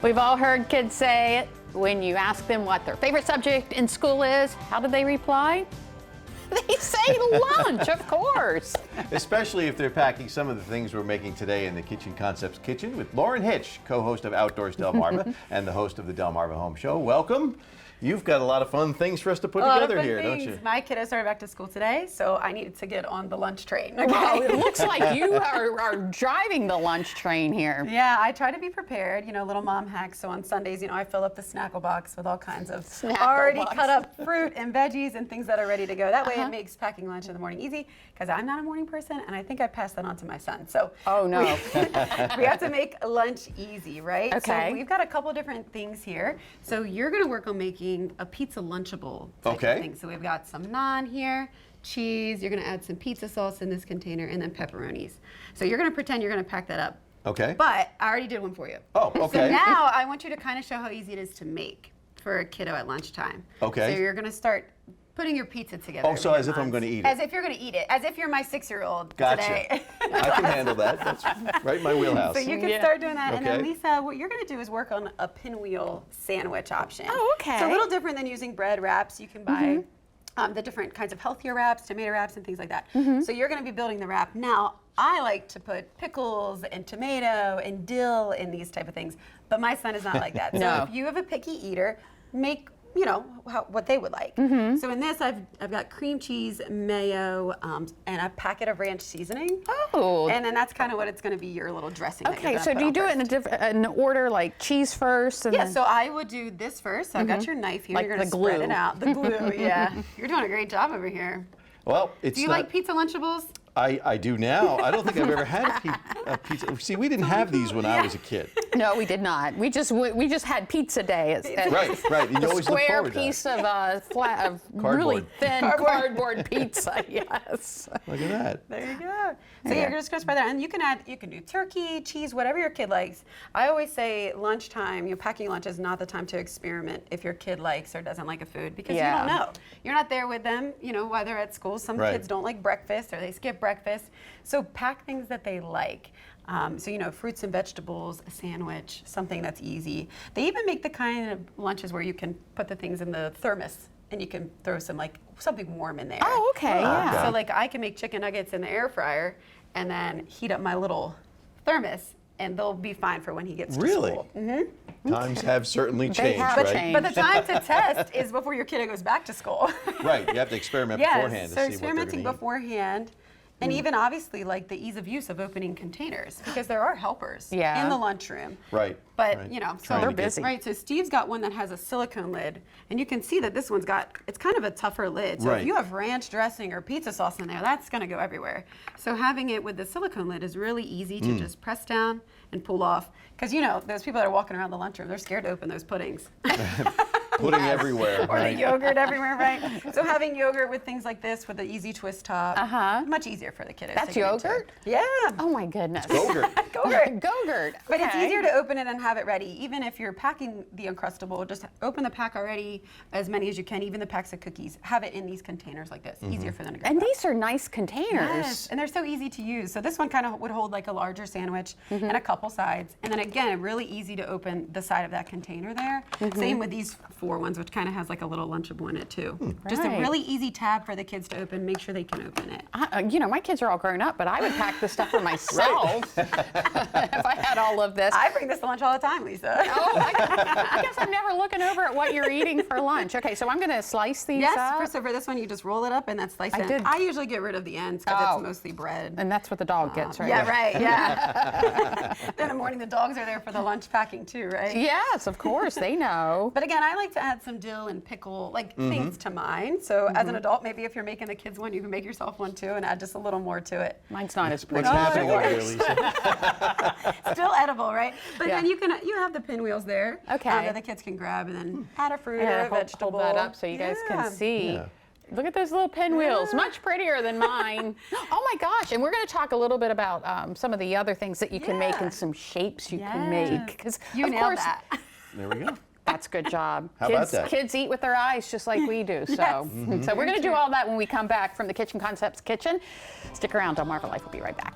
We've all heard kids say it. When you ask them what their favorite subject in school is, how do they reply? They say lunch, of course. Especially if they're packing some of the things we're making today in the Kitchen Concepts kitchen with Lauren Hitch, co-host of Outdoors Delmarva and the host of the Delmarva Home Show. Welcome. You've got a lot of fun things for us to put together here, don't you? My kiddos started back to school today, so I needed to get on the lunch train. Okay? Well, it looks like you are driving the lunch train here. Yeah, I try to be prepared, little mom hacks. So on Sundays, I fill up the snackle box with all kinds of already cut up fruit and veggies and things that are ready to go. That way it makes packing lunch in the morning easy, because I'm not a morning person, and I think I passed that on to my son. So oh no, we have to make lunch easy, right? Okay. So we've got a couple different things here. So you're going to work on making a pizza Lunchable type of thing. So we've got some naan here, cheese, you're going to add some pizza sauce in this container, and then pepperonis. So you're going to pretend you're going to pack that up. Okay. But I already did one for you. Oh, okay. So now I want you to kind of show how easy it is to make for a kiddo at lunchtime. Okay. So you're going to start putting your pizza together. Oh, so as if I'm going to eat it. As if you're going to eat it. As if you're my 6-year-old Gotcha. today. I can handle that. That's right in my wheelhouse. So you can start doing that. Okay. And then Lisa, what you're going to do is work on a pinwheel sandwich option. Oh, okay. It's a little different than using bread wraps. You can buy the different kinds of healthier wraps, tomato wraps, and things like that. So you're going to be building the wrap. Now, I like to put pickles and tomato and dill in these type of things, but my son is not like that. So if you have a picky eater, make what they would like. So in this, I've got cream cheese, mayo, and a packet of ranch seasoning. Oh. And then that's kind of what it's going to be, your little dressing. Okay, so do you do it in order, like cheese first? And then... so I would do this first. So I've got your knife here. Like you're going to the glue. spread it out. The glue, yeah. You're doing a great job over here. Well, it's Do you like pizza Lunchables? I do now. I don't think I've ever had a pizza. See, we didn't have these when I was a kid. No, we did not. We just had pizza day. Right. You always look square forward to piece of really thin cardboard pizza. Yes. Look at that. There you go. So you're just gonna spread that, and you can do turkey, cheese, whatever your kid likes. I always say lunchtime, packing lunch is not the time to experiment if your kid likes or doesn't like a food, because you don't know. You're not there with them, while they're at school. Some kids don't like breakfast, or they skip breakfast. So pack things that they like. So fruits and vegetables, a sandwich, something that's easy. They even make the kind of lunches where you can put the things in the thermos, and you can throw something warm in there. Oh, okay, yeah. So I can make chicken nuggets in the air fryer and then heat up my little thermos, and they'll be fine for when he gets to school. Times have certainly changed, have right? changed. But the time to test is before your kid goes back to school. Right, you have to experiment beforehand to see what they're experimenting going to eat. beforehand. And even obviously the ease of use of opening containers, because there are helpers in the lunchroom. Right. But so they're busy. Right. So Steve's got one that has a silicone lid, and you can see that this one's it's kind of a tougher lid. So if you have ranch dressing or pizza sauce in there, that's going to go everywhere. So having it with the silicone lid is really easy to just press down and pull off. Because those people that are walking around the lunchroom, they're scared to open those puddings. Pudding everywhere. Or the yogurt everywhere, right? So having yogurt with things like this with the easy twist top, much easier for the kiddos. That's yogurt? Yeah. Oh my goodness. Go-gurt. Go-gurt. Go-gurt. But it's easier to open it and have it ready. Even if you're packing the Uncrustable, just open the pack already, as many as you can, even the packs of cookies. Have it in these containers like this. Easier for them to grab. And these are nice containers. Yes, and they're so easy to use. So this one kind of would hold like a larger sandwich and a couple sides. And then again, really easy to open the side of that container there. Same with these 4 ones, which kind of has like a little Lunchable in it too. Just a really easy tab for the kids to open. Make sure they can open it. My kids are all grown up, but I would pack this stuff for myself if I had all of this. I bring this to lunch all the time, Lisa. Oh, I guess I'm never looking over at what you're eating for lunch. Okay, so I'm going to slice these up. So for this one, you just roll it up and then slice it. I usually get rid of the ends because it's mostly bread. And that's what the dog gets, right? Yeah, right, yeah. Then in the morning, the dogs are there for the lunch packing too, right? Yes, of course, they know. But again, I like to add some dill and pickle, things to mine. So as an adult, maybe if you're making the kids one, you can make yourself one too and add just a little more to it. Mine's not as pretty. What's happening over here, Lisa? Still edible, right? But then you have the pinwheels there. Okay. That the kids can grab and then add a fruit or a vegetable. Hold that up so you guys can see. Yeah. Look at those little pinwheels, much prettier than mine. Oh my gosh, and we're going to talk a little bit about some of the other things that you can make and some shapes you can make. Because you nailed that. There we go. That's a good job. How about that? Kids eat with their eyes just like we do. So, so we're going to do all that when we come back from the Kitchen Concepts kitchen. Stick around, DelmarvaLife will be right back.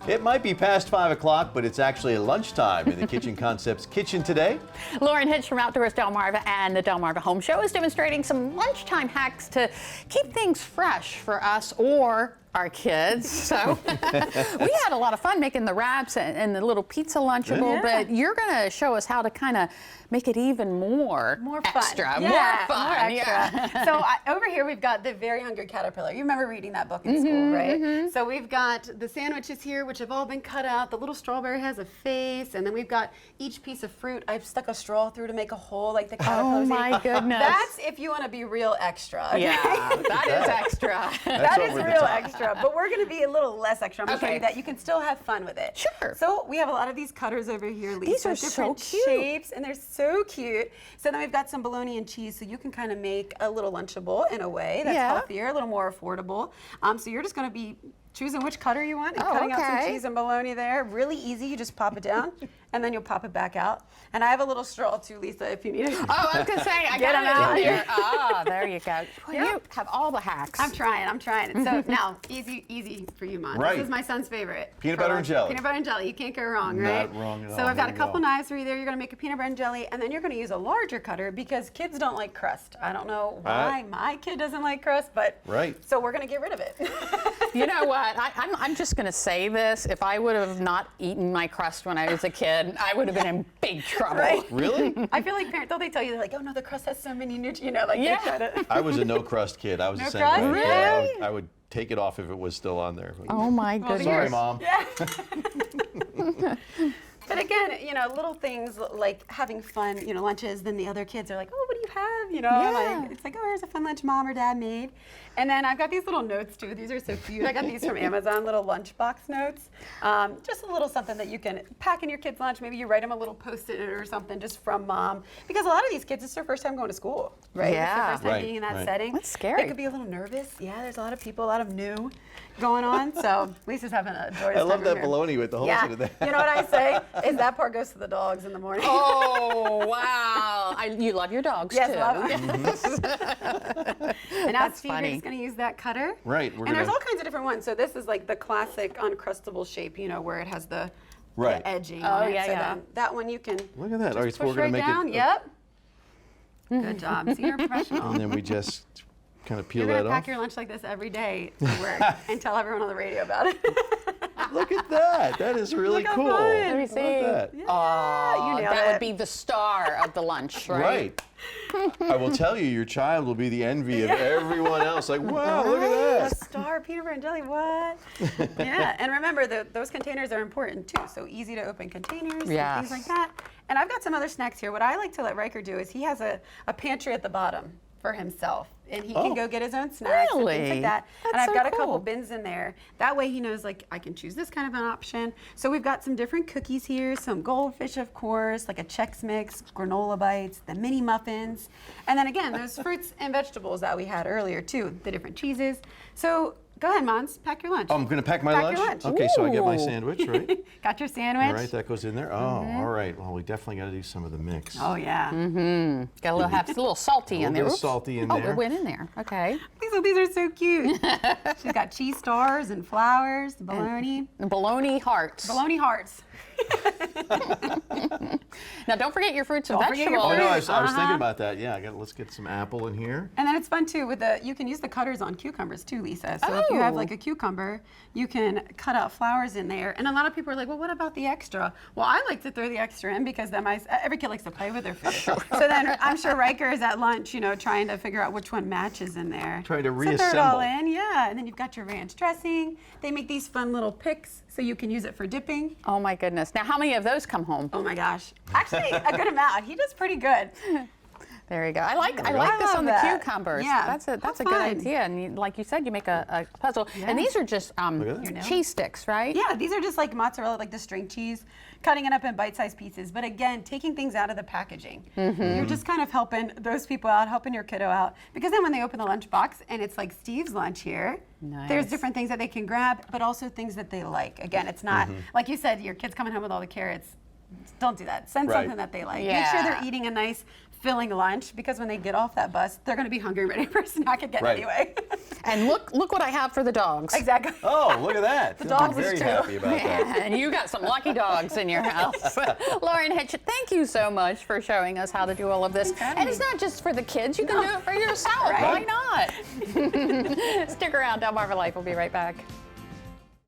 It might be past 5 o'clock, but it's actually lunchtime in the Kitchen Concepts kitchen today. Lauren Hitch from Outdoors Delmarva and the Delmarva Home Show is demonstrating some lunchtime hacks to keep things fresh for us or our kids. So we had a lot of fun making the wraps and the little pizza Lunchable, but you're going to show us how to kind of make it even more extra, fun. more fun. More extra. So over here we've got the Very Hungry Caterpillar. You remember reading that book in school, right? So we've got the sandwiches here, which have all been cut out. The little strawberry has a face, and then we've got each piece of fruit. I've stuck a straw through to make a hole like the caterpillar. Oh my goodness. That's if you want to be real extra. Okay? Yeah, that is extra. That is real extra. But we're going to be a little less extra. I'm going to show you that you can still have fun with it. Sure. So we have a lot of these cutters over here, Lisa. These are different so cute. shapes, and they're so cute. So then we've got some bologna and cheese, so you can kind of make a little Lunchable in a way that's healthier, a little more affordable. So you're just going to be choosing which cutter you want and cutting out some cheese and bologna there. Really easy. You just pop it down, and then you'll pop it back out. And I have a little straw too, Lisa, if you need it. Oh, I was going to say, I Get got them it out in there. here. Ah, there you go. Well, you have all the hacks. I'm trying it. So now, easy for you, Mom. Right. This is my son's favorite. Peanut butter and jelly. Peanut butter and jelly. You can't go wrong, right? Not wrong at all. So I've got a There you couple go. knives for you there. You're going to make a peanut butter and jelly, and then you're going to use a larger cutter because kids don't like crust. I don't know why my kid doesn't like crust, but so we're going to get rid of it. You know what? I'm just going to say this. If I would have not eaten my crust when I was a kid, I would have been in big trouble. Right? Really? I feel like parents, don't they tell you, they're like, oh no, the crust has so many nutrients, you know, like they try to. I was a no crust kid. I was the same crust? way. Really? Yeah, I would take it off if it was still on there. Oh my goodness. Sorry, Mom. Yeah. But again, you know, little things like having fun, you know, lunches, then the other kids are like, oh, what do you have? You know, like, it's like, oh, here's a fun lunch Mom or Dad made. And then I've got these little notes too. These are so cute. I got these from Amazon, little lunchbox notes. Just a little something that you can pack in your kid's lunch. Maybe you write them a little Post-it or something just from Mom. Because a lot of these kids, it's their first time going to school, right? Yeah. It's their first time being in that setting. That's scary. They could be a little nervous. Yeah, there's a lot of people, a lot of new going on. So Lisa's having a joyous I love time that here. bologna with the holes in it. You know what I say? Is that part goes to the dogs in the morning. Oh, wow. You love your dogs, yes, too. Love them. And now That's Steve funny. is going to use that cutter. Right. And there's all kinds of different ones. So this is like the classic uncrustable shape, you know, where it has the edging on it. So then that one you can Look at that. just All right, so push we're going right to make down. it. Yep. Good job. See, you're a professional. And then we just kind of peel You're going that to off. pack your lunch like this every day to work and tell everyone on the radio about it. Look at that. That is really Look how cool. fun. Let me Look see. at that. You nailed That it. would be the star of the lunch, right? Right. I will tell you, your child will be the envy of everyone else. Like, wow, look at A that. star peanut butter and jelly, what? Yeah, and remember, those containers are important too. So easy to open containers and things like that. And I've got some other snacks here. What I like to let Riker do is he has a pantry at the bottom for himself. And he can go get his own snacks and things like that. That's and I've so got a couple cool. bins in there. That way he knows, like, I can choose this kind of an option. So we've got some different cookies here, some goldfish, of course, like a Chex Mix, granola bites, the mini muffins. And then again, those fruits and vegetables that we had earlier too, the different cheeses. So go ahead, Mons, pack your lunch. Oh, I'm going to pack my Pack lunch? your lunch. Okay, so I get my Ooh. sandwich, right? Got your sandwich? All right, that goes in there. Oh, all right. Well, we definitely got to do some of the mix. Oh, yeah. Got a little, have a little salty in there. bit of Oops. salty in Oh, there. it went in there. Okay. These are so cute. She's got cheese stars and flowers, bologna. And bologna hearts. Bologna hearts. Now, don't forget your fruits and Don't forget your vegetables. Oh, no, I was Uh-huh. thinking about that. Yeah, let's get some apple in here. And then it's fun too with you can use the cutters on cucumbers too, Lisa. So if you have Oh. like a cucumber, you can cut out flowers in there. And a lot of people are like, well, what about the extra? Well, I like to throw the extra in because then every kid likes to play with their food. So then I'm sure Riker is at lunch, you know, trying to figure out which one matches in there. Trying to So throw it all reassemble. in, yeah. And then you've got your ranch dressing. They make these fun little picks so you can use it for dipping. Oh, my goodness. Now, how many of those come home? Oh my gosh. Actually, a good amount. He does pretty good. There you go. I like this love on the that. cucumbers. Yeah. That's a Have good fun. idea. And like you said, you make a puzzle. And these are just at that. cheese sticks, right? Yeah, these are just like mozzarella, like the string cheese, cutting it up in bite-sized pieces. But again, taking things out of the packaging. You're just kind of helping those people out, helping your kiddo out. Because then when they open the lunchbox and it's like Steve's lunch here, there's different things that they can grab, but also things that they like. Again, it's not, like you said, your kid's coming home with all the carrots. Don't do that. Send Right. something that they like. Make Yeah. sure they're eating a nice filling lunch, because when they get off that bus, they're going to be hungry and ready for a snack again Right. anyway. And look what I have for the dogs. Exactly. Oh, look at that. They'll dogs be very too. happy about that. And you got some lucky dogs in your house. Lauren Hitch, thank you so much for showing us how to do all of this. And it's not just for the kids, you can do it for yourself. Right. Why not? Stick around, Delmarva Life will be right back.